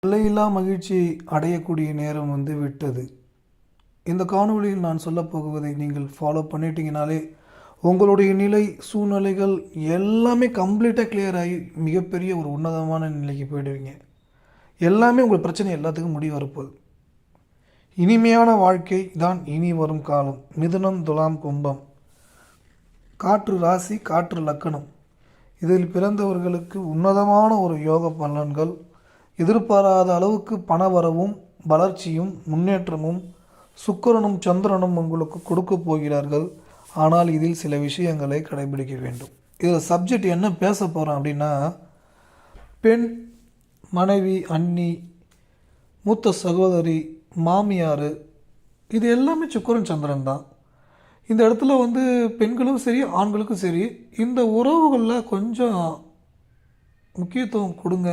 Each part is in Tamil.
எல்லையில்லா மகிழ்ச்சியை அடையக்கூடிய நேரம் வந்து விட்டது. இந்த காணொளியில் நான் சொல்லப் போகுவதை நீங்கள் ஃபாலோ பண்ணிட்டீங்கனாலே உங்களுடைய நிலை, சூழ்நிலைகள் எல்லாமே கம்ப்ளீட்டாக கிளியர் ஆகி மிகப்பெரிய ஒரு உன்னதமான நிலைக்கு போயிடுவீங்க. எல்லாமே உங்கள் பிரச்சனை எல்லாத்துக்கும் முடிவு வரப்போகுது. இனிமையான வாழ்க்கை தான் இனி வரும் காலம். மிதுனம், துலாம், கும்பம், காற்று ராசி, காற்று லக்கணம். இதில் பிறந்தவர்களுக்கு உன்னதமான ஒரு யோக பலன்கள், எதிர்பாராத அளவுக்கு பணவரவும் வளர்ச்சியும் முன்னேற்றமும் சுக்கிரனும் சந்திரனும் உங்களுக்கு கொடுக்க போகிறார்கள். ஆனால் இதில் சில விஷயங்களை கடைபிடிக்க வேண்டும். இதில் சப்ஜெக்ட் என்ன பேச போகிறோம் அப்படின்னா, பெண், மனைவி, அண்ணி, மூத்த சகோதரி, மாமியார், இது எல்லாமே சுக்கிரன் சந்திரன் தான். இந்த இடத்துல வந்து பெண்களும் சரி ஆண்களுக்கும் சரி இந்த உறவுகளில் கொஞ்சம் முக்கியத்துவம் கொடுங்க.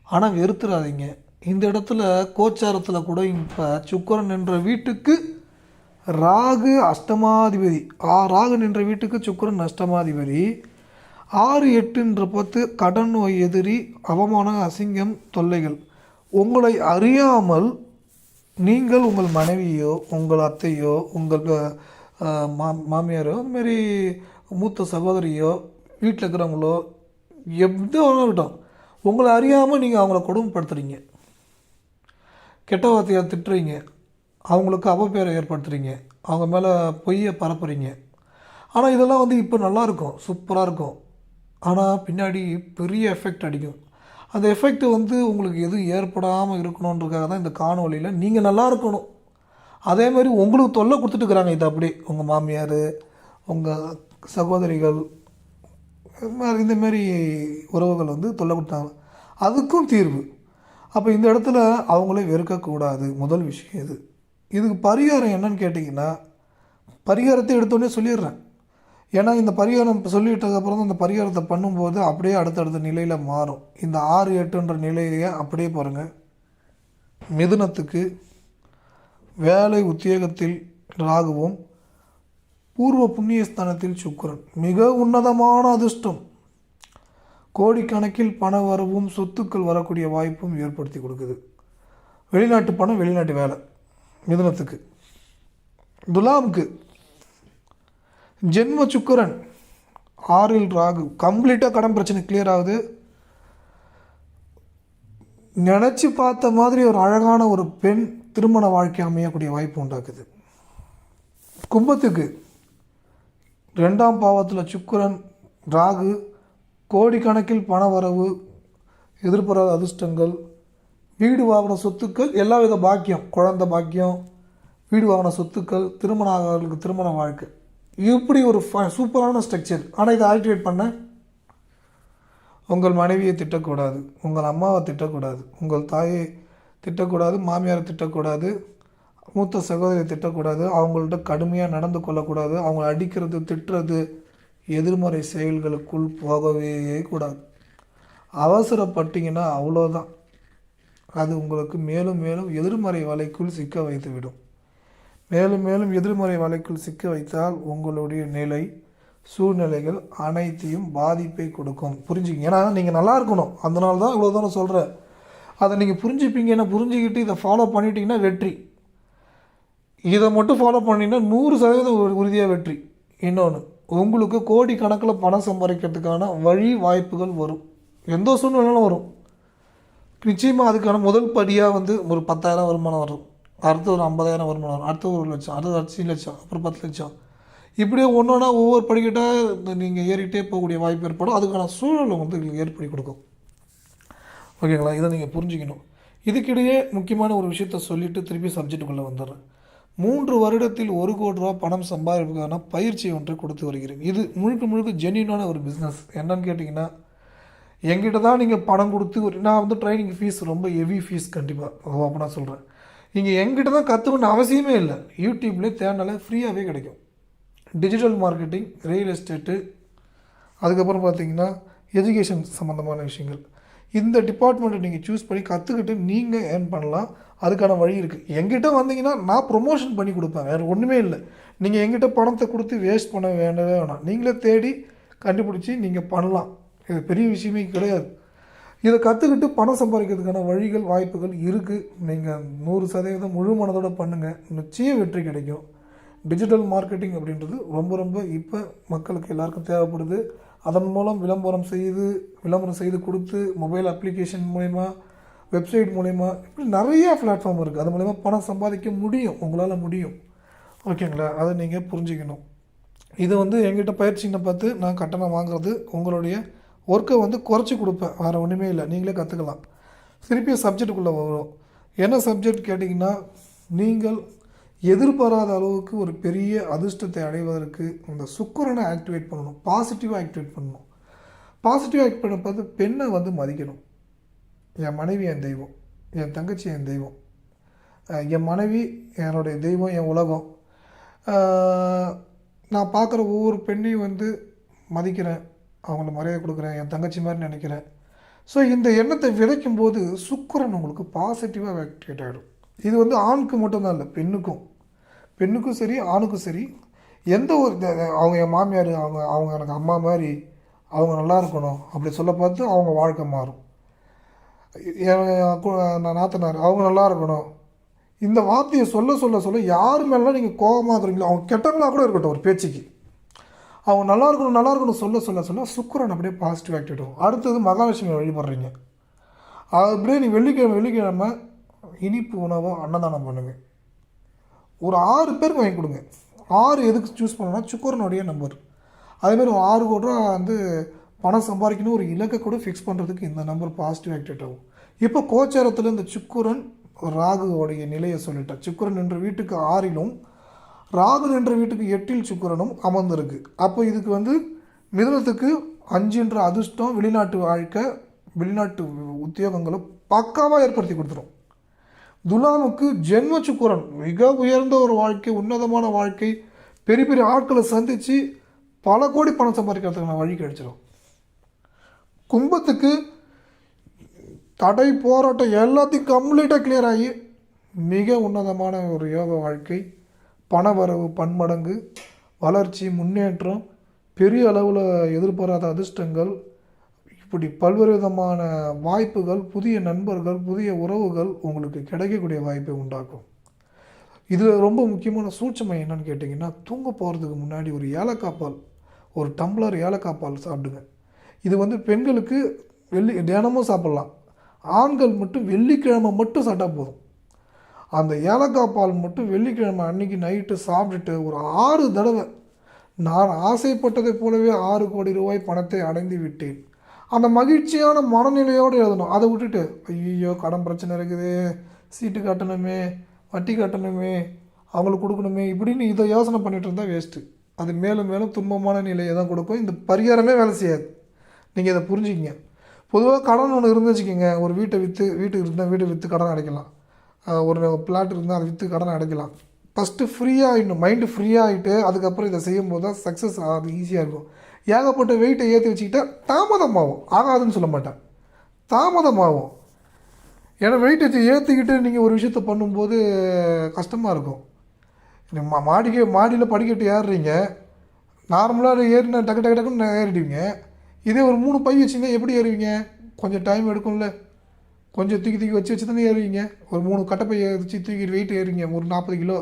ஆனால் வெறுத்துறாதீங்க. இந்த இடத்துல கோச்சாரத்தில் கூட இப்போ சுக்கிரன் என்ற வீட்டுக்கு ராகு அஷ்டமாதிபதி, ராகு நின்ற வீட்டுக்கு சுக்கிரன் அஷ்டமாதிபதி. 6, 8 10 கடன் நோய், எதிரி, அவமானம், அசிங்கம், தொல்லைகள். உங்களை அறியாமல் நீங்கள் உங்கள் மனைவியோ உங்கள் அத்தையோ உங்கள் மாமியாரோ அதுமாரி மூத்த சகோதரியோ வீட்டில் இருக்கிறவங்களோ எப்படி இருக்கட்டும், உங்களை அறியாமல் நீங்கள் அவங்கள கொடுமைப்படுத்துகிறீங்க, கெட்ட வார்த்தையாக திட்டுறீங்க, அவங்களுக்கு அவப்பேரை ஏற்படுத்துகிறீங்க, அவங்க மேலே பொய்யை பரப்புகிறீங்க. ஆனால் இதெல்லாம் வந்து இப்போ நல்லாயிருக்கும், சூப்பராக இருக்கும். ஆனால் பின்னாடி பெரிய எஃபெக்ட் அடிக்கும். அந்த எஃபெக்ட் வந்து உங்களுக்கு எதுவும் ஏற்படாமல் இருக்கணுன்றதுக்காக தான் இந்த காணொலியில் நீங்கள் நல்லா இருக்கணும். அதே மாதிரி உங்களுக்கு தொல்லை கொடுத்துட்டுருக்குறாங்க. இது அப்படியே உங்கள் மாமியார், உங்கள் சகோதரிகள், இந்தமாரி உறவுகள் வந்து தொல்லை கொடுத்தாங்க, அதுக்கும் தீர்வு. அப்போ இந்த இடத்துல அவங்களே வெறுக்கக்கூடாது. முதல் விஷயம் இது. இதுக்கு பரிகாரம் என்னன்னு கேட்டிங்கன்னா, பரிகாரத்தை எடுத்தோடனே சொல்லிடுறேன். ஏன்னா இந்த பரிகாரம் சொல்லிவிட்டதுக்கப்புறம் தான் இந்த பரிகாரத்தை பண்ணும்போது அப்படியே அடுத்தடுத்த நிலையில் மாறும். இந்த 6, 8 நிலையை அப்படியே பாருங்கள். மிதுனத்துக்கு வேலை உத்தியோகத்தில் ராகுவும் பூர்வ புண்ணியஸ்தானத்தில் சுக்கிரன், மிக உன்னதமான அதிர்ஷ்டம், கோடிக்கணக்கில் பண வரவும் சொத்துக்கள் வரக்கூடிய வாய்ப்பும் ஏற்படுத்தி கொடுக்குது. வெளிநாட்டு பணம், வெளிநாட்டு வேலை மிதுனத்துக்கு. துலாமுக்கு ஜென்ம சுக்கிரன், 6 ராகு, கம்ப்ளீட்டாக கடன் பிரச்சனை கிளியர் ஆகுது. நினச்சி பார்த்த மாதிரி ஒரு அழகான ஒரு பெண் திருமண வாழ்க்கை அமையக்கூடிய வாய்ப்பு உண்டாக்குது. கும்பத்துக்கு 2ஆம் பாவத்தில் சுக்கிரன், ராகு, கோடிக்கணக்கில் பண வரவு, எதிர்பாராத அதிர்ஷ்டங்கள், வீடு வாங்கின சொத்துக்கள், எல்லா வித பாக்கியம், குழந்தை பாக்கியம், வீடு வாங்கின சொத்துக்கள், திருமண ஆகிறவர்களுக்கு திருமண வாழ்க்கை, இப்படி ஒரு சூப்பரான ஸ்ட்ரக்சர். ஆனால் இதை ஆக்டிவேட் பண்ண உங்கள் மனைவியை திட்டக்கூடாது, உங்கள் அம்மாவை திட்டக்கூடாது, உங்கள் தாயை திட்டக்கூடாது, மாமியாரை திட்டக்கூடாது, மூத்த சகோதரியை திட்டக்கூடாது, அவங்கள்ட்ட கடுமையாக நடந்து கொள்ளக்கூடாது, அவங்கள அடிக்கிறது, திட்டுறது, எதிர்மறை செயல்களுக்குள் போகவே கூடாது. அவசரப்பட்டீங்கன்னா அவ்வளோதான், அது உங்களுக்கு மேலும் மேலும் எதிர்மறை வலைக்குள் சிக்க வைத்து விடும். மேலும் மேலும் எதிர்மறை வலைக்குள் சிக்க வைத்தால் உங்களுடைய நிலை, சூழ்நிலைகள் அனைத்தையும் பாதிப்பை கொடுக்கும். புரிஞ்சுக்கிங்க. ஏன்னா நீங்கள் நல்லா இருக்கணும், அதனால தான் இவ்வளோ தான் நான் சொல்கிறேன். அதை நீங்கள் புரிஞ்சுப்பீங்கன்னா, புரிஞ்சுக்கிட்டு இதை ஃபாலோ பண்ணிட்டீங்கன்னா வெற்றி. இதை மட்டும் ஃபாலோ பண்ணிங்கன்னா 100% உறுதியாக வெற்றி. இன்னொன்று, உங்களுக்கு கோடி கணக்கில் பணம் சம்பாதிக்கிறதுக்கான வழி வாய்ப்புகள் வரும். எந்த சூழ்நிலையிலும் வரும். நிச்சயமாக அதுக்கான முதல் படியாக வந்து ஒரு 10,000 வருமானம் வரும், அடுத்து ஒரு 50,000 வருமானம் வரும், அடுத்து 1 லட்சம், அடுத்து 5 லட்சம், அப்புறம் 10 லட்சம், இப்படியே ஒன்றா ஒவ்வொரு படிக்கட்டாக நீங்கள் ஏறிக்கிட்டே போகக்கூடிய வாய்ப்பு ஏற்படும். அதுக்கான சூழலை வந்து ஏற்படுத்தி கொடுக்கும். ஓகேங்களா? இதை நீங்கள் புரிஞ்சுக்கணும். இதுக்கிடையே முக்கியமான ஒரு விஷயத்த சொல்லிவிட்டு திருப்பி சப்ஜெக்டுக்குள்ளே வந்துடுறேன். 3 வருடத்தில் 1 கோடி ரூபா பணம் சம்பாதிப்பதற்கான பயிற்சி ஒன்றை கொடுத்து வருகிறேன். இது முழுக்க முழுக்க ஜென்யூனான ஒரு பிஸ்னஸ். என்னன்னு கேட்டிங்கன்னா, எங்கிட்ட தான் நீங்கள் பணம் கொடுத்து நான் வந்து ட்ரைனிங் ஃபீஸ் ரொம்ப ஹெவி ஃபீஸ், கண்டிப்பாக அப்போ நான் சொல்கிறேன். நீங்கள் எங்கிட்ட தான் கற்றுக்கணும்னு அவசியமே இல்லை. யூடியூப்லேயே தேடினாலே ஃப்ரீயாகவே கிடைக்கும். டிஜிட்டல் மார்க்கெட்டிங், ரியல் எஸ்டேட்டு, அதுக்கப்புறம் பார்த்திங்கன்னா எஜுகேஷன் சம்மந்தமான விஷயங்கள், இந்த டிபார்ட்மெண்ட்டை நீங்கள் சூஸ் பண்ணி கற்றுக்கிட்டு நீங்கள் ஏர்ன் பண்ணலாம். அதுக்கான வழி இருக்குது. எங்கிட்ட வந்தீங்கன்னா நான் ப்ரொமோஷன் பண்ணி கொடுப்பேன், வேறு ஒன்றுமே இல்லை. நீங்கள் எங்கிட்ட பணத்தை கொடுத்து வேஸ்ட் பண்ண வேண்டவே வேணாம். நீங்களே தேடி கண்டுபிடிச்சி நீங்கள் பண்ணலாம். இது பெரிய விஷயமே கிடையாது. இதை கற்றுக்கிட்டு பணம் சம்பாதிக்கிறதுக்கான வழிகள் வாய்ப்புகள் இருக்குது. நீங்கள் 100% முழு மனதோடு பண்ணுங்கள், நிச்சயம் வெற்றி கிடைக்கும். டிஜிட்டல் மார்க்கெட்டிங் அப்படின்றது ரொம்ப ரொம்ப இப்போ மக்களுக்கு எல்லாருக்கும் தேவைப்படுது. அதன் மூலம் விளம்பரம் செய்து கொடுத்து மொபைல் அப்ளிகேஷன் மூலயமா, வெப்சைட் மூலயமா, இப்படி நிறையா பிளாட்ஃபார்ம் இருக்குது. அது மூலயமா பணம் சம்பாதிக்க முடியும், உங்களால் முடியும். ஓகேங்களா? அதை நீங்கள் புரிஞ்சுக்கணும். இது எங்கிட்ட பயிற்சின்னு பார்த்து நான் கட்டணம் வாங்குறது உங்களுடைய ஒர்க்கை குறைச்சி கொடுப்பேன். வேறு ஒன்றுமே இல்லை, நீங்களே கற்றுக்கலாம். திருப்பி சப்ஜெக்டுக்குள்ளே வரும். என்ன சப்ஜெக்ட் கேட்டிங்கன்னா, நீங்கள் எதிர்பாராத அளவுக்கு ஒரு பெரிய அதிர்ஷ்டத்தை அடைவதற்கு இந்த சுக்கிரனை ஆக்டிவேட் பண்ணணும், பாசிட்டிவாக ஆக்டிவேட் பண்ணணும். பாசிட்டிவாக ஆக்ட் பண்ண பார்த்து பெண்ணை மதிக்கணும். என் மனைவி என் தெய்வம், என் தங்கச்சி என் தெய்வம், என் மனைவி என்னுடைய தெய்வம், என் உலகம். நான் பார்க்குற ஒவ்வொரு பெண்ணையும் மதிக்கிறேன், அவங்கள மரியாதை கொடுக்குறேன், என் தங்கச்சி மாதிரி நினைக்கிறேன். ஸோ இந்த எண்ணத்தை விதைக்கும் போது சுக்கிரன் உங்களுக்கு பாசிட்டிவாக ஆக்டிவேட் ஆகிடும். இது ஆணுக்கு மட்டும்தான் இல்லை, பெண்ணுக்கும் சரி ஆணுக்கும் சரி. எந்த ஒரு அவங்க என் மாமியார், அவங்க எனக்கு அம்மா மாதிரி, அவங்க நல்லா இருக்கணும் அப்படி சொல்ல பார்த்து அவங்க வாழ்க்கை மாறும். நான் நாத்தனார், அவங்க நல்லா இருக்கணும், இந்த வார்த்தையை சொல்ல சொல்ல சொல்ல யார் மேலாம் நீங்கள் கோபமாக இருக்கிறீங்களோ, அவங்க கெட்டவங்களாக கூட இருக்கட்டும், ஒரு பேச்சுக்கு அவங்க நல்லா இருக்கணும் சொல்ல சொல்ல சொல்ல சுக்கிரன் அப்படியே பாசிட்டிவ் ஆக்டிவேட் ஆகும். அடுத்தது மகாலட்சுமி வழிபடுறீங்க, அப்படியே நீ வெள்ளிக்கிழமை இனிப்பு உணவை அன்னதானம் பண்ணுங்கள். ஒரு 6 பேருக்கு வாங்கி கொடுங்க. 6 எதுக்கு சூஸ் பண்ணணும்னா சுக்கிரனுடைய நம்பர். அதேமாதிரி 6 கோடி ரூபா பணம் சம்பாதிக்கணும் ஒரு இலக்கை கூட ஃபிக்ஸ் பண்ணுறதுக்கு இந்த நம்பர் பாசிட்டிவ் ஆக்டிவேட் ஆகும். இப்போ கோச்சாரத்தில் இந்த சுக்கிரன் ராகுவோடைய நிலையை சொல்லிட்டேன். சுக்கிரன் என்ற வீட்டுக்கு 6லும் ராகு என்ற வீட்டுக்கு 8ல் சுக்கிரனும் அமர்ந்திருக்கு. அப்போ இதுக்கு மிதுனத்துக்கு 5 அதிர்ஷ்டம், வெளிநாட்டு வாழ்க்கை, வெளிநாட்டு உத்தியோகங்களை பக்காவாக ஏற்படுத்தி கொடுத்துரும். துலாமுக்கு ஜென்ம சுக்கிரன், மிக உயர்ந்த ஒரு வாழ்க்கை, உன்னதமான வாழ்க்கை, பெரிய பெரிய ஆட்களை சந்தித்து பல கோடி பணம் சம்பாதிக்கிறதுக்கான வழி கிடைச்சிடும். கும்பத்துக்கு தடை போராட்டம் எல்லாத்தையும் கம்ப்ளீட்டாக கிளியர் ஆகி மிக உன்னதமான ஒரு யோக வாழ்க்கை, பணவரவு பன்மடங்கு, வளர்ச்சி, முன்னேற்றம், பெரிய அளவில் எதிர்பாராத அதிர்ஷ்டங்கள், இப்படி பல்வேறு விதமான வாய்ப்புகள், புதிய நண்பர்கள், புதிய உறவுகள் உங்களுக்கு கிடைக்கக்கூடிய வாய்ப்பை உண்டாக்கும். இதில் ரொம்ப முக்கியமான சூட்சமை என்னன்னு கேட்டிங்கன்னா, தூங்க போகிறதுக்கு முன்னாடி ஒரு ஏலக்காய் பால், ஒரு டம்ளர் ஏலக்காய் பால் சாப்பிடுங்க. இது பெண்களுக்கு தினமும் சாப்பிட்லாம், ஆண்கள் மட்டும் வெள்ளிக்கிழமை மட்டும் சாப்பிட்டா போதும். அந்த ஏலக்காய் பால் மட்டும் வெள்ளிக்கிழமை அன்றைக்கி நைட்டு சாப்பிட்டுட்டு ஒரு 6 தடவை நான் ஆசைப்பட்டதை போலவே 6 கோடி ரூபாய் பணத்தை அடைந்து விட்டேன், அந்த மகிழ்ச்சியான மனநிலையோடு எழுதணும். அதை விட்டுட்டு ஐயோ கடன் பிரச்சனை இருக்குது, சீட்டு கட்டணுமே, வட்டி கட்டணுமே, அவங்களுக்கு கொடுக்கணுமே, இப்படின்னு இதை யோசனை பண்ணிகிட்டு இருந்தால் வேஸ்ட்டு. அது மேலும் மேலும் துன்பமான நிலையை தான் கொடுக்கும். இந்த பரிகாரமே வேலை செய்யாது. நீங்கள் இதை புரிஞ்சுக்கிங்க. பொதுவாக கடன் ஒன்று இருந்துச்சுக்கிங்க, ஒரு வீட்டுக்கு இருந்தால் வீட்டை விற்று கடன் அடைக்கலாம், ஒரு பிளாட் இருந்தால் அதை விற்று கடன் அடைக்கலாம். ஃபஸ்ட்டு ஃப்ரீயாகிடணும், மைண்டு ஃப்ரீயாகிட்டு அதுக்கப்புறம் இதை செய்யும்போது தான் சக்ஸஸ் ஆகுது, ஈஸியாக இருக்கும். ஏகப்பட்ட வெயிட்டை ஏற்றி வச்சுக்கிட்டா தாமதமாகும், ஆகாதுன்னு சொல்ல மாட்டேன், தாமதமாகும். ஏன்னா வெயிட்டை ஏற்றிக்கிட்டு நீங்கள் ஒரு விஷயத்த பண்ணும்போது கஷ்டமாக இருக்கும். மாடியில் படிக்கட்டு ஏறுறீங்க, நார்மலாக ஏறினா டக்குன்னு ஏறிடுவீங்க. இதே ஒரு 3 பை வச்சிங்கன்னா எப்படி ஏறுவீங்க? கொஞ்சம் டைம் எடுக்கும்ல, கொஞ்சம் தூக்கி வச்சு தானே ஏறுவீங்க. ஒரு 3 கட்டப்பை வச்சு தூக்கி வெயிட் ஏறுவீங்க, ஒரு 40 கிலோ,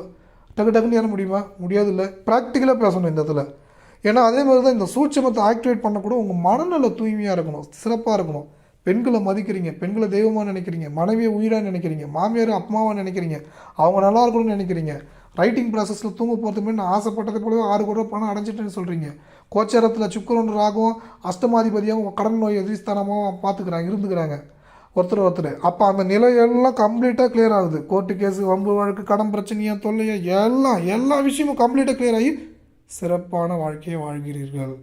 டக்குன்னு ஏற முடியுமா? முடியாதுல்ல. ப்ராக்டிக்கலாக பேசணும் இந்த இடத்துல. ஏன்னா அதே மாதிரி தான் இந்த சூட்சமத்தை ஆக்டிவேட் பண்ணக்கூட உங்கள் மனநல தூய்மையாக இருக்கணும், சிறப்பாக இருக்கணும். பெண்களை மதிக்கிறீங்க, பெண்களை தெய்வமாக நினைக்கிறீங்க, மனைவியை உயிராக நினைக்கிறீங்க, மாமியார் அம்மாவாக நினைக்கிறீங்க, அவங்க நல்லா இருக்கணும்னு நினைக்கிறீங்க. ரைட்டிங் ப்ராசஸில் தூங்க போகிறதுக்கு முன்னாடி நான் ஆசைப்பட்டதை போலவே 6 கோடி ரூபா பணம் அடைஞ்சிட்டேன்னு சொல்கிறீங்க. கோச்சாரத்தில் சுக்கிரன் ராகும் அஷ்டமாதிபதியாகவும் கடன் நோய் எதிர்ஸ்தானமாக இருந்துக்கிறாங்க ஒருத்தர். அப்போ அந்த நிலையெல்லாம் கம்ப்ளீட்டாக கிளியர் ஆகுது. கோர்ட்டு கேஸு, வம்பு வழக்கு, கடன் பிரச்சனையாக, தொல்லையாக, எல்லா விஷயமும் கம்ப்ளீட்டாக கிளியர் ஆகி சிறப்பான வாழ்க்கையை வாழ்கிறீர்கள்.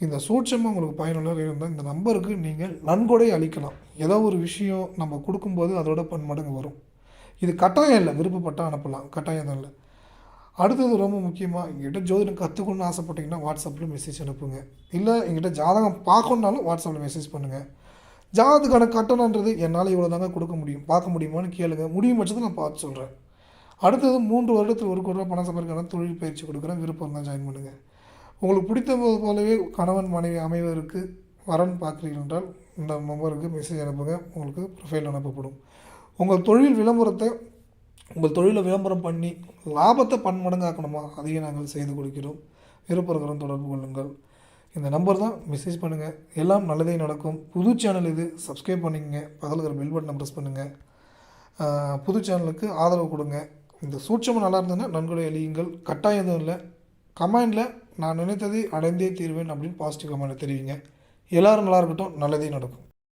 இந்த சூட்சமாக உங்களுக்கு பயனுள்ளதாக இருந்தால் இந்த நம்பருக்கு நீங்கள் நன்கொடை அளிக்கலாம். ஏதோ ஒரு விஷயம் நம்ம கொடுக்கும்போது அதோட பன்மடங்கு வரும். இது கட்டாயம் இல்லை, விருப்பப்பட்டால் அனுப்பலாம், கட்டாயம் தான் இல்லை. அடுத்தது ரொம்ப முக்கியமாக, எங்கிட்ட ஜோதிடம் கற்றுக்கணுன்னு ஆசைப்பட்டிங்கன்னா வாட்ஸ்அப்பில் மெசேஜ் அனுப்புங்க. இல்லை எங்கிட்ட ஜாதகம் பார்க்கணுன்னாலும் வாட்ஸ்அப்பில் மெசேஜ் பண்ணுங்கள். ஜாதகத்துக்கான கட்டணன்றது என்னால் இவ்வளோ தாங்க கொடுக்க முடியும், பார்க்க முடியுமான்னு கேளுங்க. முடியும் பட்சத்தில் நான் பார்த்து சொல்கிறேன். அடுத்தது 3 வருடத்துக்கு 1 கோடி ரூபா பணம் சம்பாதிக்கான தொழில் பயிற்சி கொடுக்குறேன், விருப்பம் தான் ஜாயின் பண்ணுங்கள். உங்களுக்கு பிடித்த போலவே கணவன் மனைவி அமைவதற்கு வரன் பார்க்குறீர்கள் என்றால் இந்த நம்பருக்கு மெசேஜ் அனுப்புங்க, உங்களுக்கு ப்ரொஃபைல் அனுப்பப்படும். உங்கள் தொழில் விளம்பரத்தை உங்கள் தொழிலை விளம்பரம் பண்ணி லாபத்தை பன்மடங்காக்கணுமா, அதையும் நாங்கள் செய்து கொடுக்கிறோம். விருப்பம் தொடர்பு கொள்ளுங்கள். இந்த நம்பர் தான், மெசேஜ் பண்ணுங்கள். எல்லாம் நல்லதே நடக்கும். புது சேனல் இது, சப்ஸ்கிரைப் பண்ணிக்கங்க. பக்கத்தில் இருக்கிற பெல் பட்டனை ப்ரெஸ் பண்ணுங்கள். புது சேனலுக்கு ஆதரவு கொடுங்க. இந்த சூட்சமாக நல்லா இருந்ததுன்னா நன்கொடை அளியுங்கள். கட்டாயம் எதுவும் இல்லை. கமெண்டில் நான் நினைத்ததை அடைந்தே தீர்வேன் அப்படின்னு பாசிட்டிவ் கமெண்ட் தெரிவிங்க. எல்லோரும் நல்லா இருக்கட்டும். நல்லதே நடக்கும்.